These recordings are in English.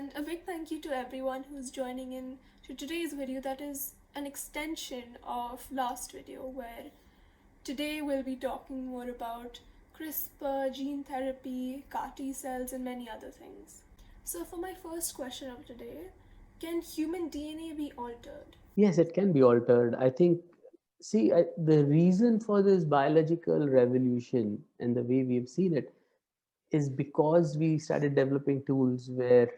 and a big thank you to everyone who's joining in to today's video that is an extension of last video where today we'll be talking more about CRISPR, gene therapy, CAR T cells, and many other things. So, for my first question of today, can human DNA be altered? Yes, it can be altered. I think, the reason for this biological revolution and the way we've seen it is because we started developing tools where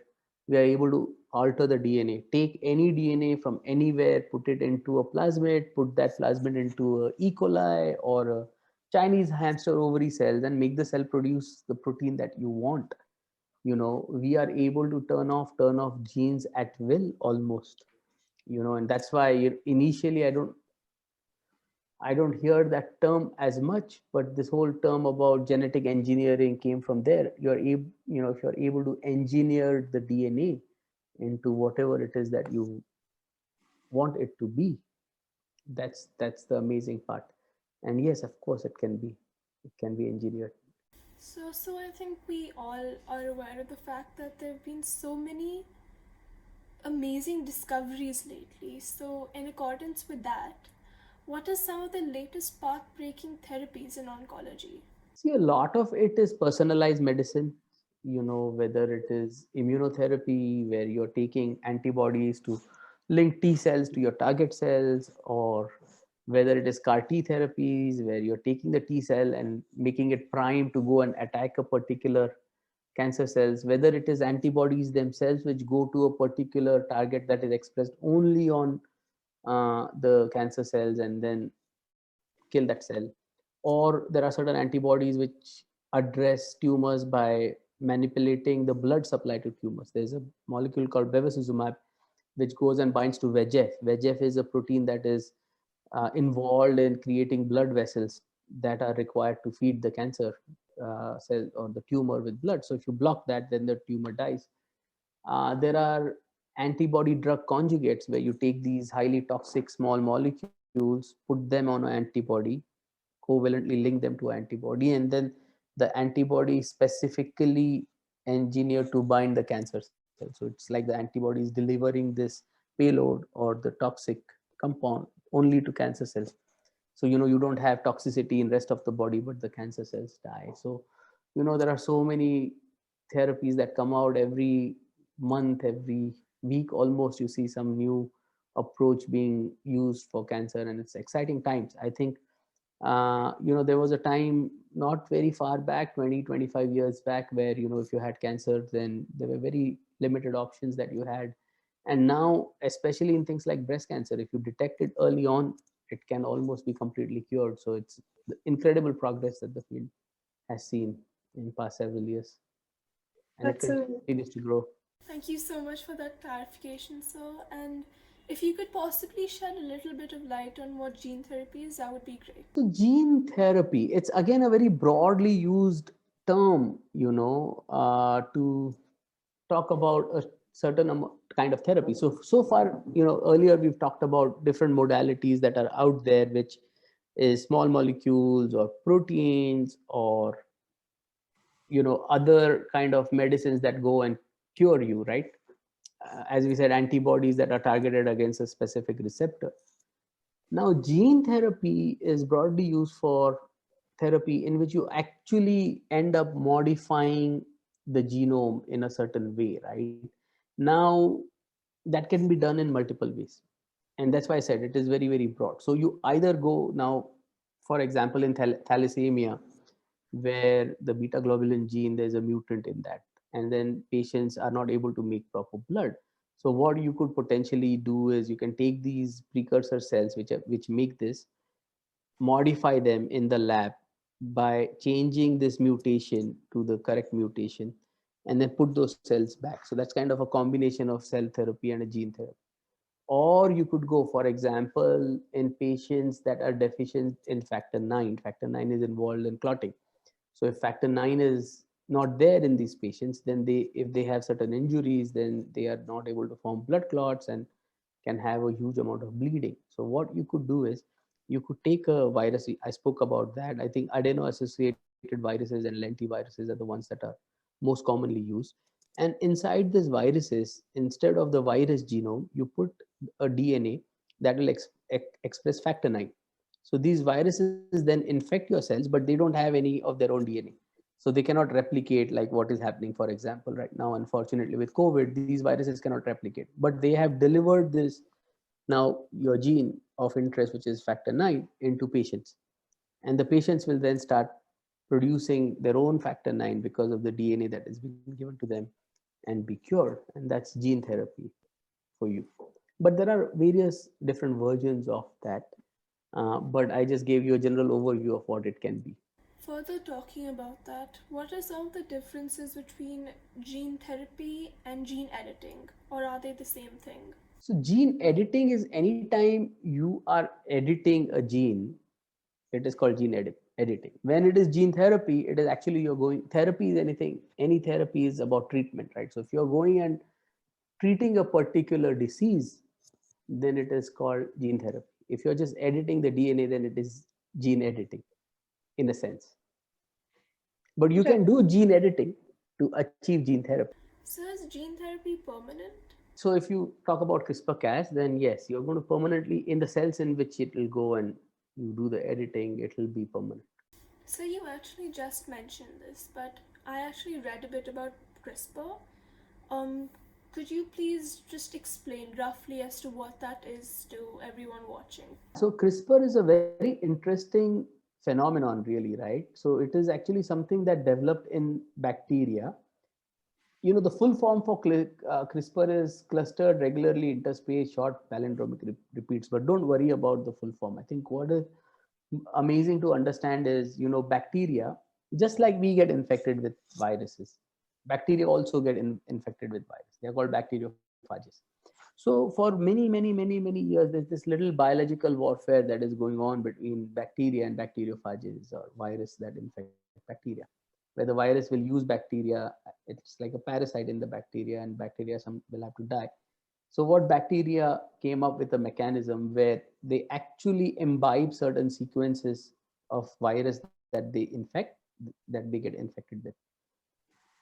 we are able to alter the DNA, take any DNA from anywhere, put it into a plasmid, put that plasmid into a E. coli or a Chinese hamster ovary cells and make the cell produce the protein that you want. We are able to turn off genes at will almost, and that's why initially I don't hear that term as much, but this whole term about genetic engineering came from there. You're able, if you're able to engineer the DNA into whatever it is that you want it to be, that's the amazing part. And yes, of course, it can be engineered. So I think we all are aware of the fact that there have been so many amazing discoveries lately. So, in accordance with that, what are some of the latest path breaking therapies in oncology? See, a lot of it is personalized medicine, whether it is immunotherapy, where you're taking antibodies to link T cells to your target cells, or whether it is CAR T therapies, where you're taking the T cell and making it primed to go and attack a particular cancer cells, whether it is antibodies themselves, which go to a particular target that is expressed only on the cancer cells and then kill that cell, or there are certain antibodies which address tumors by manipulating the blood supply to tumors. There's a molecule called bevacizumab which goes and binds to VEGF. VEGF is a protein that is involved in creating blood vessels that are required to feed the cancer cell or the tumor with blood. So if you block that, then the tumor dies. There are antibody drug conjugates where you take these highly toxic small molecules, put them on an antibody, covalently link them to antibody, and then the antibody specifically engineered to bind the cancer cell. So it's like the antibody is delivering this payload or the toxic compound only to cancer cells. So you don't have toxicity in rest of the body, but the cancer cells die. So there are so many therapies that come out every month, every week almost. You see some new approach being used for cancer, and it's exciting times. I think there was a time not very far back, 20-25 years back, where if you had cancer, then there were very limited options that you had. And now, especially in things like breast cancer, if you detect it early on, it can almost be completely cured. So it's the incredible progress that the field has seen in past several years, and it That's a continues to grow. Thank you so much for that clarification, sir. And if you could possibly shed a little bit of light on what gene therapy is, that would be great. So gene therapy, it's again a very broadly used term, to talk about a certain kind of therapy. So far, earlier we've talked about different modalities that are out there, which is small molecules or proteins or other kind of medicines that go and cure you, right? As we said, antibodies that are targeted against a specific receptor. Now, gene therapy is broadly used for therapy in which you actually end up modifying the genome in a certain way, right? Now, that can be done in multiple ways. And that's why I said it is very, very broad. So you either go now, for example, in thalassemia, where the beta globulin gene, there's a mutant in that, and then patients are not able to make proper blood. So what you could potentially do is you can take these precursor cells which make this, modify them in the lab by changing this mutation to the correct mutation, and then put those cells back. So that's kind of a combination of cell therapy and a gene therapy. Or you could go, for example, in patients that are deficient in factor 9. Factor 9 is involved in clotting. So if factor 9 is not there in these patients, then if they have certain injuries, then they are not able to form blood clots and can have a huge amount of bleeding. So what you could do is you could take a virus. I spoke about that. I think adeno associated viruses and lentiviruses are the ones that are most commonly used. And inside these viruses, instead of the virus genome, you put a DNA that will express factor 9. So these viruses then infect your cells, but they don't have any of their own DNA. So they cannot replicate like what is happening, for example, right now, unfortunately, with COVID, these viruses cannot replicate. But they have delivered this now your gene of interest, which is factor 9, into patients. And the patients will then start producing their own factor 9 because of the DNA that is being given to them and be cured. And that's gene therapy for you. But there are various different versions of that. But I just gave you a general overview of what it can be. Further talking about that, what are some of the differences between gene therapy and gene editing, or are they the same thing? So, gene editing is anytime you are editing a gene, it is called editing. When it is gene therapy, it is actually you're going, therapy is anything, any therapy is about treatment, right? So, if you're going and treating a particular disease, then it is called gene therapy. If you're just editing the DNA, then it is gene editing in a sense. But you Right. can do gene editing to achieve gene therapy. So is gene therapy permanent? So if you talk about CRISPR-Cas, then yes, you're going to permanently, in the cells in which it will go and you do the editing, it will be permanent. So you actually just mentioned this, but I actually read a bit about CRISPR. Um, could you please just explain roughly as to what that is to everyone watching? So CRISPR is a very interesting phenomenon, really, right? So it is actually something that developed in bacteria. You know, the full form for CRISPR is clustered regularly interspaced short palindromic repeats, but don't worry about the full form. I think what is amazing to understand is, you know, bacteria, just like we get infected with viruses, bacteria also get infected with virus. They're called bacteriophages. So for many years, there's this little biological warfare that is going on between bacteria and bacteriophages, or virus that infect bacteria, where the virus will use bacteria. It's like a parasite in the bacteria, and bacteria some will have to die. So what bacteria came up with a mechanism where they actually imbibe certain sequences of virus that they infect, that they get infected with.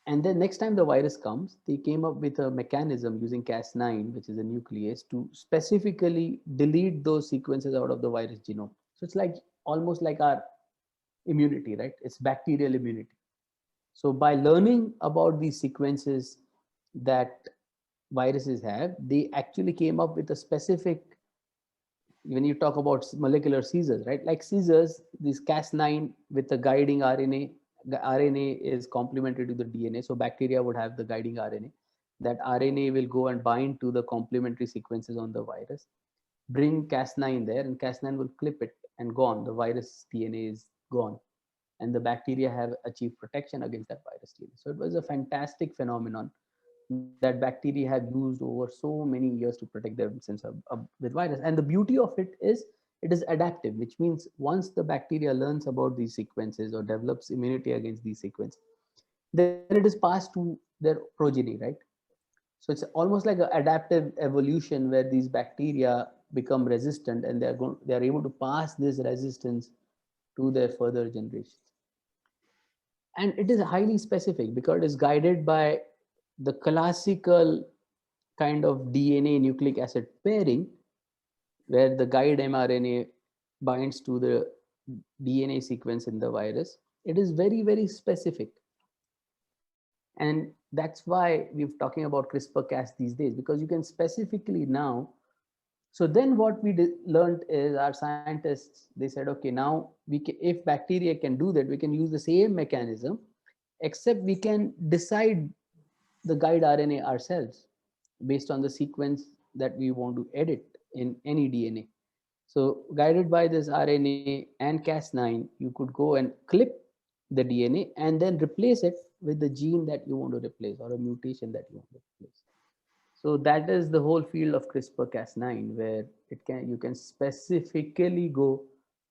And then next time the virus comes, they came up with a mechanism using Cas9, which is a nuclease, to specifically delete those sequences out of the virus genome. So it's like almost like our immunity, right? It's bacterial immunity. So by learning about these sequences that viruses have, they actually came up with a specific, when you talk about molecular scissors, right? Like scissors, this Cas9 with the guiding RNA, the RNA is complementary to the DNA. So bacteria would have the guiding RNA. That RNA will go and bind to the complementary sequences on the virus, bring Cas9 there, and Cas9 will clip it and gone. The virus DNA is gone. And the bacteria have achieved protection against that virus DNA. So it was a fantastic phenomenon that bacteria have used over so many years to protect themselves with virus. And the beauty of it is adaptive, which means once the bacteria learns about these sequences or develops immunity against these sequences, then it is passed to their progeny, right? So it's almost like an adaptive evolution where these bacteria become resistant, and they are able to pass this resistance to their further generations. And it is highly specific because it is guided by the classical kind of DNA nucleic acid pairing, where the guide mRNA binds to the DNA sequence in the virus. It is very specific. And that's why we're talking about CRISPR-Cas these days, because you can specifically now. So then what we learned is, our scientists, they said, okay, now if bacteria can do that, we can use the same mechanism, except we can decide the guide RNA ourselves based on the sequence that we want to edit in any DNA. So guided by this RNA and Cas9, you could go and clip the DNA and then replace it with the gene that you want to replace, or a mutation that you want to replace. So that is the whole field of CRISPR-Cas9, where you can specifically go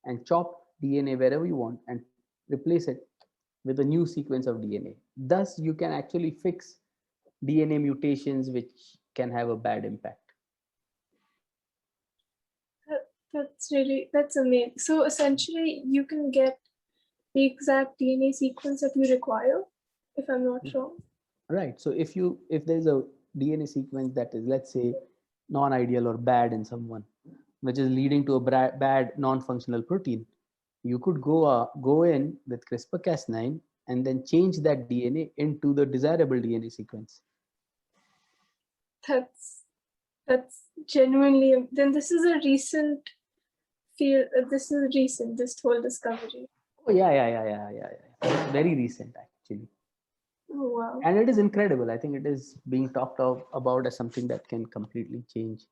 and chop DNA wherever you want and replace it with a new sequence of DNA. Thus, you can actually fix DNA mutations which can have a bad impact. That's amazing. So essentially, you can get the exact DNA sequence that you require, if I'm not wrong. Right. So if there's a DNA sequence that is, let's say, non-ideal or bad in someone, which is leading to a bad non-functional protein, you could go in with CRISPR-Cas9 and then change that DNA into the desirable DNA sequence. That's that's genuinely, then this is a recent field. This is recent. This whole discovery. Oh yeah. It's very recent actually, Oh wow. and it is incredible. I think it is being talked of about as something that can completely change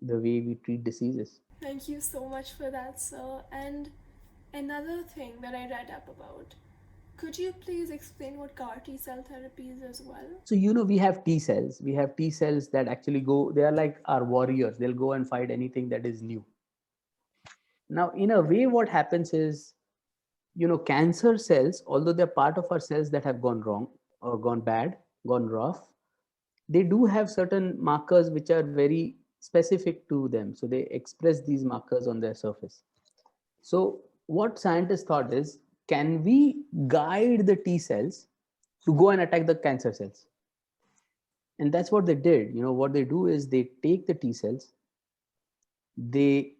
the way we treat diseases. Thank you so much for that, sir. And another thing that I read up about. Could you please explain what CAR T cell therapy is as well? So we have T cells. We have T cells that actually go. They are like our warriors. They'll go and fight anything that is new. Now, in a way, what happens is, cancer cells, although they're part of our cells that have gone wrong or gone bad, gone rough, they do have certain markers which are very specific to them. So they express these markers on their surface. So what scientists thought is, can we guide the T cells to go and attack the cancer cells? And that's what they did. What they do is they take the T cells, they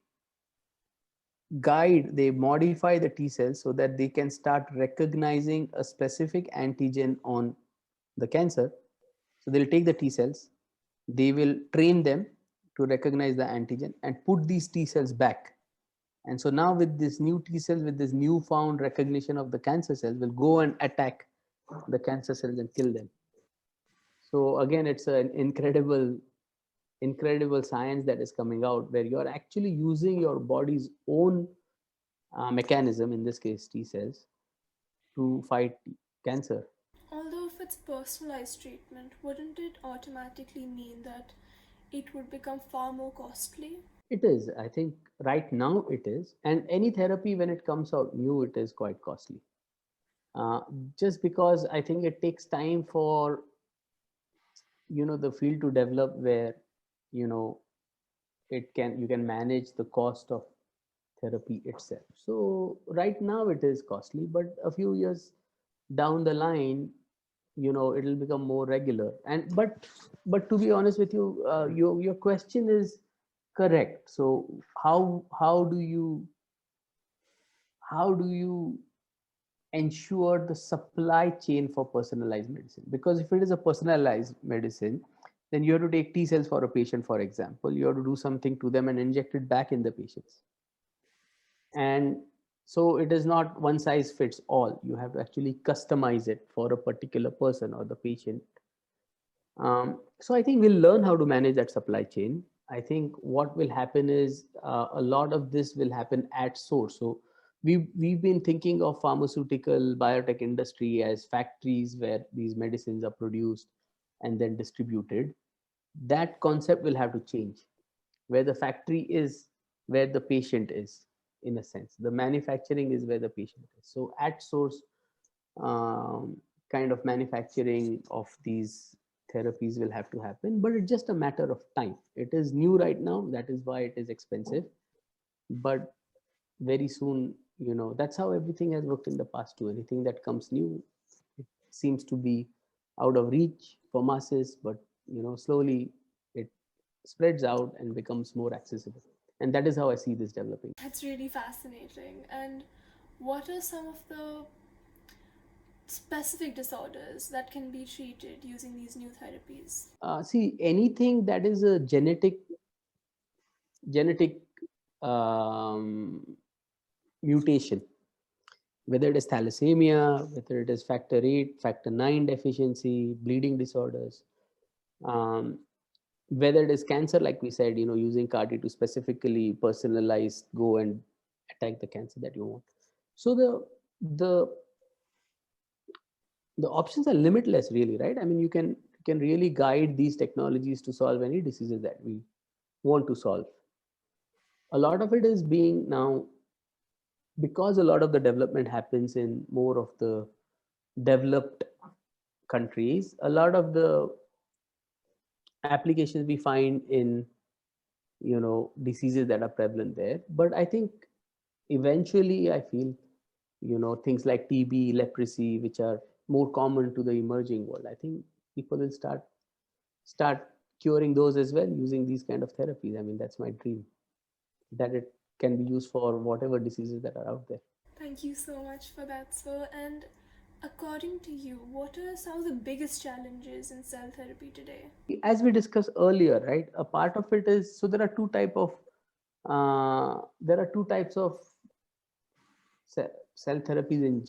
they modify the T cells so that they can start recognizing a specific antigen on the cancer. So they'll take the T cells, they will train them to recognize the antigen and put these T cells back. And so now with this new T cells, with this newfound recognition of the cancer cells, will go and attack the cancer cells and kill them. So again, it's an incredible science that is coming out, where you're actually using your body's own mechanism, in this case T cells, to fight cancer. Although, if it's personalized treatment, wouldn't it automatically mean that it would become far more costly? It is, I think, right now it is. And any therapy, when it comes out new, it is quite costly. Uh, just because I think it takes time for the field to develop, where you know you can manage the cost of therapy itself. So right now it is costly, but a few years down the line, it'll become more regular. And but to be honest with you, your question is correct. So how do you ensure the supply chain for personalized medicine? Because if it is a personalized medicine, then you have to take T cells for a patient, for example. You have to do something to them and inject it back in the patients. And so it is not one size fits all. You have to actually customize it for a particular person or the patient. So I think we'll learn how to manage that supply chain. I think what will happen is, a lot of this will happen at source. So we've been thinking of pharmaceutical biotech industry as factories where these medicines are produced and then distributed. That concept will have to change, where the factory is where the patient is. In a sense, the manufacturing is where the patient is. So at source, kind of manufacturing of these therapies will have to happen, but it's just a matter of time. It is new right now, that is why it is expensive, but very soon, that's how everything has worked in the past too. Anything that comes new, it seems to be out of reach for masses, but slowly it spreads out and becomes more accessible. And that is how I see this developing. That's really fascinating. And what are some of the specific disorders that can be treated using these new therapies? See, anything that is a genetic um, mutation, whether it is thalassemia, whether it is factor 8, factor 9 deficiency, bleeding disorders, um, whether it is cancer, like we said, using CAR-T to specifically personalize, go and attack the cancer that you want. So the the options are limitless, really, right? I mean, you can really guide these technologies to solve any diseases that we want to solve. A lot of it is being now, because a lot of the development happens in more of the developed countries. A lot of the applications we find in diseases that are prevalent there. But I think eventually, I feel things like TB, leprosy, which are more common to the emerging world, I think people will start curing those as well using these kind of therapies. I mean, that's my dream, that it can be used for whatever diseases that are out there. Thank you so much for that, sir. And according to you, what are some of the biggest challenges in cell therapy today? As we discussed earlier, right, a part of it is, so there are two types of cell therapies in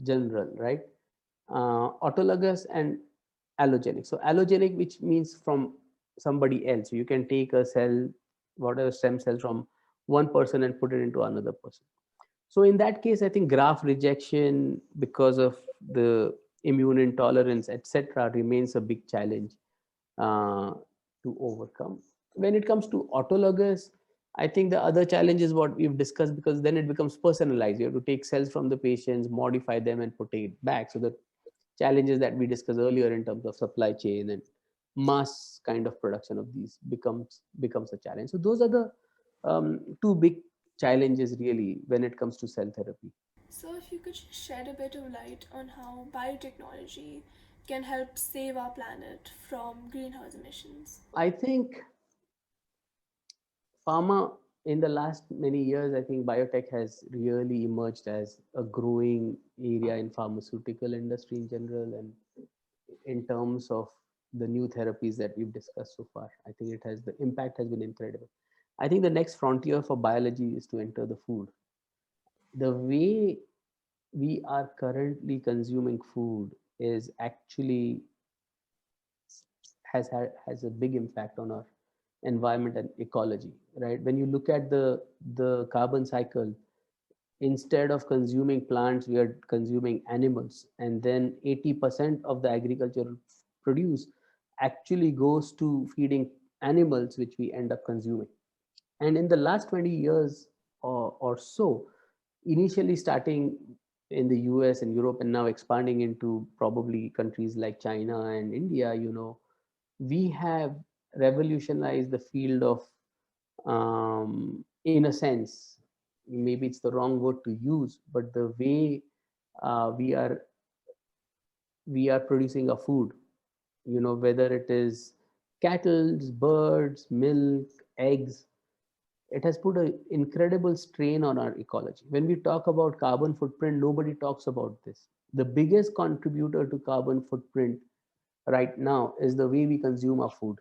general, right? Autologous and allogenic. So allogenic, which means from somebody else. So you can take a cell, whatever stem cell from one person and put it into another person. So in that case, I think graft rejection because of the immune intolerance, etc., remains a big challenge uh, to overcome. When it comes to autologous, I think the other challenge is what we've discussed, because then it becomes personalized. You have to take cells from the patients, modify them, and put it back. So the challenges that we discussed earlier in terms of supply chain and mass kind of production of these becomes a challenge. So those are the two big challenges really when it comes to cell therapy. So, if you could shed a bit of light on how biotechnology can help save our planet from greenhouse emissions. I think pharma, in the last many years, I think biotech has really emerged as a growing area in pharmaceutical industry in general, and in terms of the new therapies that we've discussed so far. I think the impact has been incredible. I think the next frontier for biology is to enter the food. The way we are currently consuming food is actually has a big impact on our environment and ecology, right? When you look at the carbon cycle, instead of consuming plants, we are consuming animals, and then 80% of the agricultural produce actually goes to feeding animals, which we end up consuming. And in the last 20 years or so, initially starting in the US and Europe and now expanding into probably countries like China and India, we have revolutionized the field of, in a sense, maybe it's the wrong word to use, but the way uh, we are we are producing a food, whether it is cattle, birds, milk, eggs, it has put an incredible strain on our ecology. When we talk about carbon footprint, nobody talks about this. The biggest contributor to carbon footprint right now is the way we consume our food.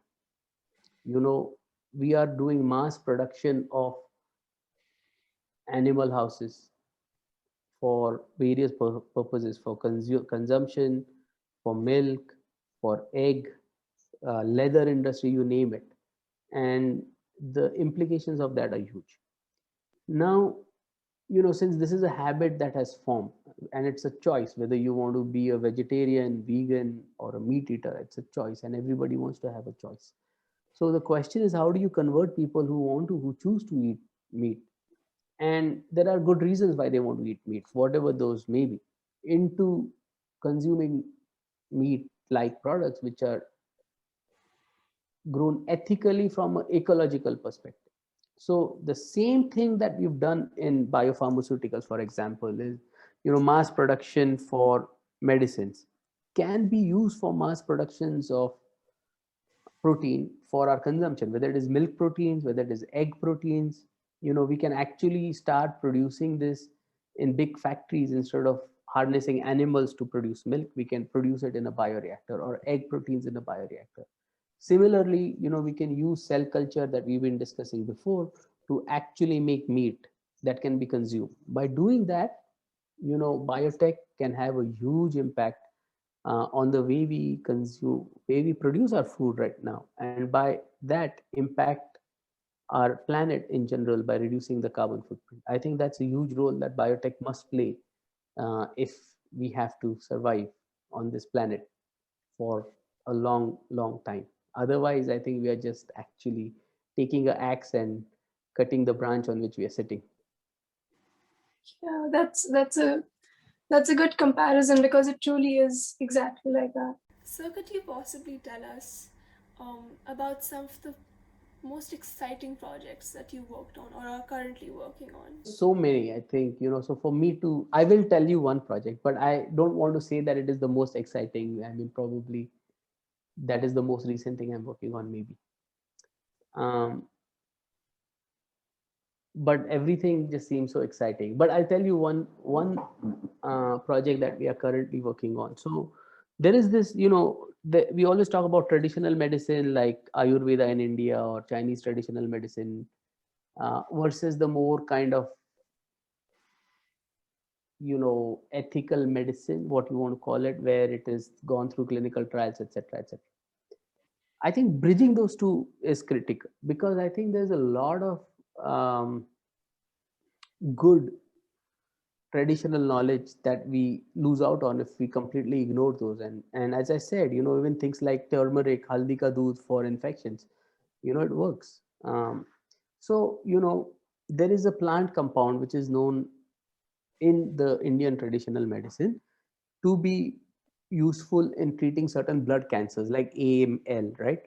you know we are doing mass production of animal houses for various purposes, for consumption, for milk, for egg, leather industry, you name it. And the implications of that are huge. Now, since this is a habit that has formed, and it's a choice whether you want to be a vegetarian, vegan, or a meat eater, it's a choice, and everybody wants to have a choice. So the question is, how do you convert people who choose to eat meat, and there are good reasons why they want to eat meat, whatever those may be, into consuming meat like products which are grown ethically from an ecological perspective. So the same thing that we've done in biopharmaceuticals, for example, is mass production for medicines can be used for mass productions of protein for our consumption, whether it is milk proteins, whether it is egg proteins. We can actually start producing this in big factories. Instead of harnessing animals to produce milk, we can produce it in a bioreactor, or egg proteins in a bioreactor. Similarly, we can use cell culture that we've been discussing before to actually make meat that can be consumed. By doing that, biotech can have a huge impact on the way we consume, way we produce our food right now, and by that impact our planet in general by reducing the carbon footprint. I think that's a huge role that biotech must play if we have to survive on this planet for a long, long time. Otherwise, I think we are just actually taking an axe and cutting the branch on which we are sitting. Yeah, that's a good comparison because it truly is exactly like that. So, could you possibly tell us about some of the most exciting projects that you worked on or are currently working on? So many, I think, so for me to, I will tell you one project, but I don't want to say that it is the most exciting. I mean, probably that is the most recent thing I'm working on, maybe. Um, but everything just seems so exciting. But I'll tell you one project that we are currently working on. So there is this, we always talk about traditional medicine like Ayurveda in India or Chinese traditional medicine versus the more kind of ethical medicine, what you want to call it, where it is gone through clinical trials, etc., etc. I think bridging those two is critical because I think there's a lot of good traditional knowledge that we lose out on if we completely ignore those. And as I said, even things like turmeric, haldi ka doodh for infections, it works. So there is a plant compound which is known in the Indian traditional medicine to be useful in treating certain blood cancers like AML, right?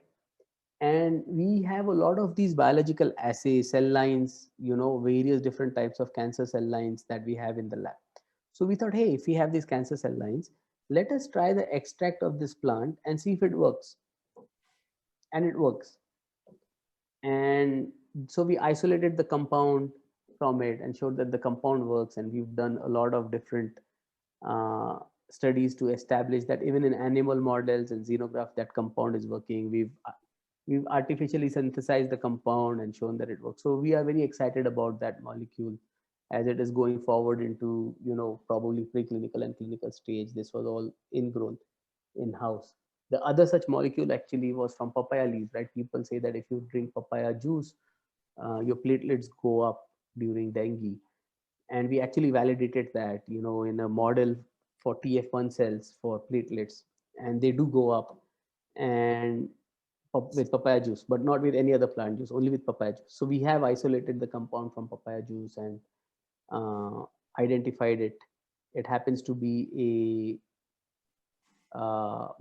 And we have a lot of these biological assays, cell lines, various different types of cancer cell lines that we have in the lab. So we thought, hey, if we have these cancer cell lines, let us try the extract of this plant and see if it works. And it works. And so we isolated the compound from it and showed that the compound works. And we've done a lot of different uh, studies to establish that even in animal models and xenograft, that compound is working. We've artificially synthesized the compound and shown that it works. So we are very excited about that molecule as it is going forward into, probably preclinical and clinical stage. This was all ingrown in-house. The other such molecule actually was from papaya leaves, right? People say that if you drink papaya juice, your platelets go up during dengue. And we actually validated that, in a model for TF1 cells for platelets, and they do go up. And with papaya juice, but not with any other plant juice, only with papaya juice. So we have isolated the compound from papaya juice and identified it. It happens to be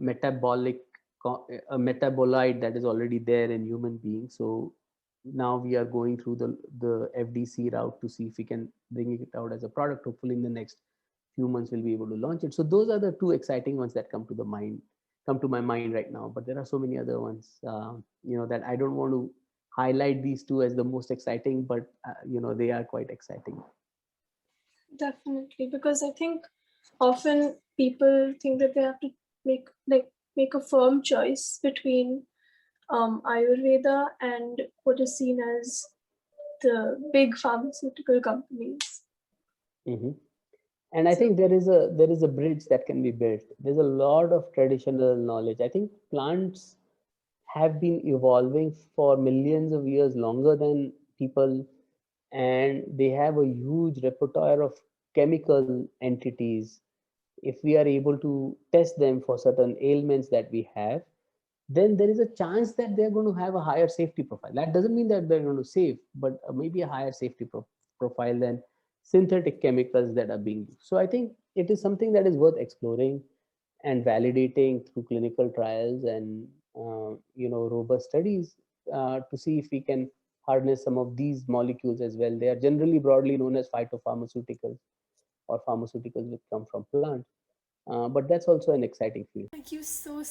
metabolic, a metabolite that is already there in human beings. So now we are going through the FDC route to see if we can bring it out as a product. Hopefully in the next few months we'll be able to launch it. So those are the two exciting ones that come to my mind right now. But there are so many other ones, that I don't want to highlight these two as the most exciting, but they are quite exciting. Definitely, because I think often people think that they have to make a firm choice between Ayurveda and what is seen as the big pharmaceutical companies. Mm-hmm. And I think there is a bridge that can be built. There's a lot of traditional knowledge. I think plants have been evolving for millions of years longer than people, and they have a huge repertoire of chemical entities. If we are able to test them for certain ailments that we have, then there is a chance that they're going to have a higher safety profile. That doesn't mean that they're going to save, but maybe a higher safety profile than synthetic chemicals that are being used. So I think it is something that is worth exploring and validating through clinical trials and robust studies to see if we can harness some of these molecules as well. They are generally broadly known as phytopharmaceuticals or pharmaceuticals which come from plants. But that's also an exciting field. Thank you so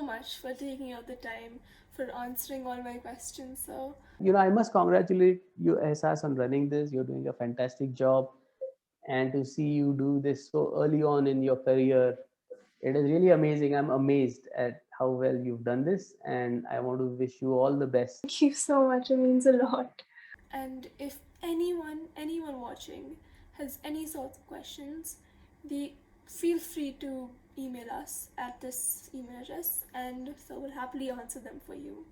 much for taking out the time for answering all my questions. So, I must congratulate you, Ehsas, on running this. You're doing a fantastic job. And to see you do this so early on in your career, it is really amazing. I'm amazed at how well you've done this. And I want to wish you all the best. Thank you so much. It means a lot. and if anyone watching has any sorts of questions, they feel free to email us at this email address, and so we'll happily answer them for you.